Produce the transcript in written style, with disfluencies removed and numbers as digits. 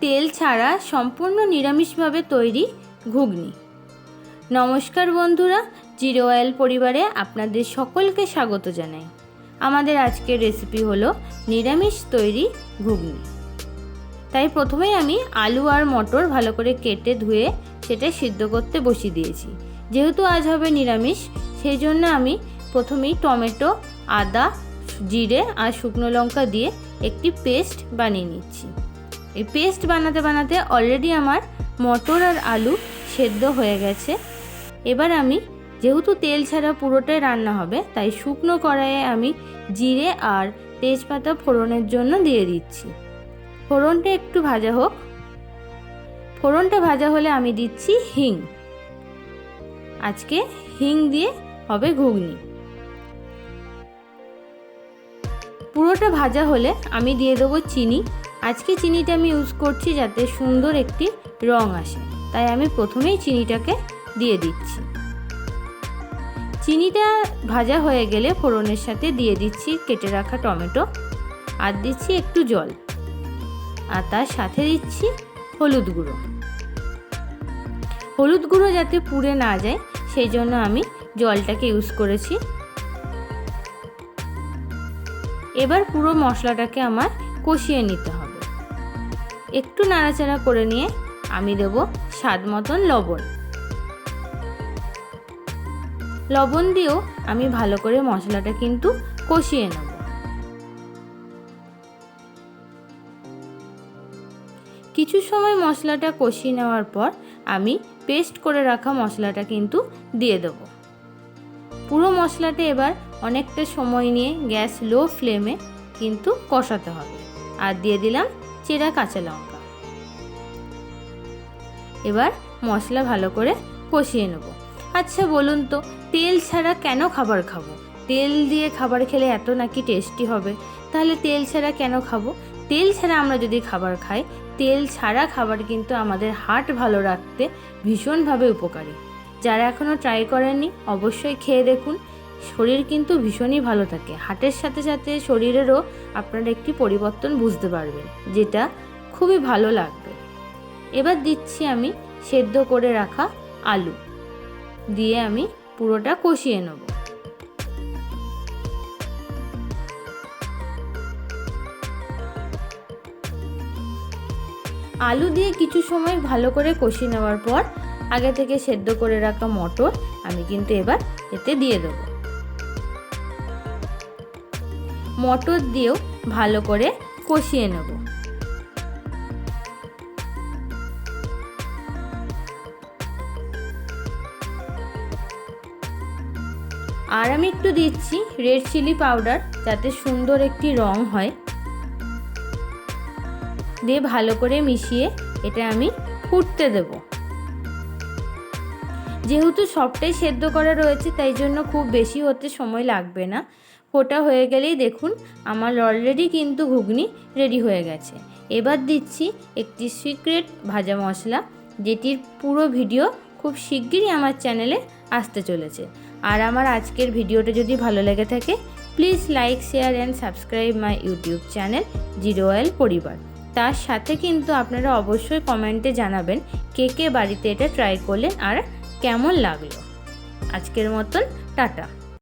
তেল ছাড়া সম্পূর্ণ নিরামিষভাবে তৈরি ঘুগনি। নমস্কার বন্ধুরা, জিরো অয়েল পরিবারে আপনাদের সকলকে স্বাগত জানাই। আমাদের আজকের রেসিপি হলো নিরামিষ তৈরি ঘুগনি। তাই প্রথমেই আমি আলু আর মটর ভালো করে কেটে ধুয়ে সেটা সিদ্ধ করতে বসিয়ে দিয়েছি। যেহেতু আজ হবে নিরামিষ, সেই জন্য আমি প্রথমেই টমেটো, আদা, জিরে আর শুকনো লঙ্কা দিয়ে একটি পেস্ট বানিয়ে নিচ্ছি। এই পেস্ট বানাতে বানাতে অলরেডি আমার মটর আর আলু সেদ্ধ হয়ে গেছে। এবার আমি যেহেতু তেল ছাড়া পুরোটাই রান্না হবে, তাই শুকনো কড়াইয়ে আমি জিরে আর তেজপাতা ফোড়নের জন্য দিয়ে দিচ্ছি। ফোড়নটা একটু ভাজা হোক। ফোড়নটা ভাজা হলে আমি দিচ্ছি হিং। আজকে হিং দিয়ে হবে ঘুগনি। পুরোটা ভাজা হলে আমি দিয়ে দেবো চিনি। আজকে চিনিটা আমি ইউজ করছি যাতে সুন্দর একটি রং আসে, তাই আমি প্রথমেই চিনিটাকে দিয়ে দিচ্ছি। চিনিটা ভাজা হয়ে গেলে ফোড়নের সাথে দিয়ে দিচ্ছি কেটে রাখা টমেটো আর দিচ্ছি একটু জল, আর তার সাথে দিচ্ছি হলুদ গুঁড়ো। হলুদ গুঁড়ো যাতে পুড়ে না যায় সেই জন্য আমি জলটাকে ইউজ করেছি। এবার পুরো মশলাটাকে আমার কষিয়ে নিতে হবে। একটু নাড়াচাড়া করে নিয়ে আমি দেব স্বাদ মতন লবণ। লবণ দিয়েও আমি ভালো করে মশলাটা কিন্তু কষিয়ে নেব। কিছু সময় মশলাটা কষিয়ে নেওয়ার পর আমি পেস্ট করে রাখা মশলাটা কিন্তু দিয়ে দেব। পুরো মশলাটা এবার অনেকটা সময় নিয়ে গ্যাস লো ফ্লেমে কিন্তু কষাতে হবে। আর দিয়ে দিলাম চেরা কাঁচা লঙ্কা। এবার মশলা ভালো করে কষিয়ে নেব। আচ্ছা বলুন তো, তেল ছাড়া কেন খাবার খাবো? তেল দিয়ে খাবার খেলে এত নাকি টেস্টি হবে, তাহলে তেল ছাড়া কেন খাবো? তেল ছাড়া আমরা যদি খাবার খাই, তেল ছাড়া খাবার কিন্তু আমাদের হার্ট ভালো রাখতে ভীষণভাবে উপকারী। যারা এখনও ট্রাই করেননি অবশ্যই খেয়ে দেখুন। শরীর কিন্তু ভীষণই ভালো থাকে। হার্টের সাথে সাথে শরীরেরও আপনারা একটি পরিবর্তন বুঝতে পারবেন, যেটা খুবই ভালো লাগবে। এবার দিচ্ছি আমি সেদ্ধ করে রাখা আলু, দিয়ে আমি পুরোটা কষিয়ে নেব। আলু দিয়ে কিছু সময় ভালো করে কষিয়ে নেওয়ার পর আগে থেকে সেদ্ধ করে রাখা মটর আমি কিন্তু এবার এতে দিয়ে দেব। মটর দিয়েও ভালো করে কষিয়ে নেব। আর আমি একটু দিচ্ছি রেড চিলি পাউডার, যাতে সুন্দর একটি রং হয়। দিয়ে ভালো করে মিশিয়ে এটা আমি ফুটতে দেব। যেহেতু সবটাই সেদ্ধ করা রয়েছে, তাই জন্য খুব বেশি হতে সময় লাগবে না। ফোটা হয়ে গেলেই দেখুন আমার অলরেডি কিন্তু ঘুগনি রেডি হয়ে গেছে। এবার দিচ্ছি একটি সিক্রেট ভাজা মশলা, যেটির পুরো ভিডিও খুব শিগগিরই আমার চ্যানেলে আসতে চলেছে। আর আমার আজকের ভিডিওটা যদি ভালো লেগে থাকে, please like, share and subscribe my YouTube channel zero oil পরিবার। তার সাথে কিন্তু আপনারা অবশ্যই কমেন্টে জানাবেন কে কে বাড়িতে এটা ট্রাই করলেন আর কেমন লাগলো। আজকের মতন টাটা।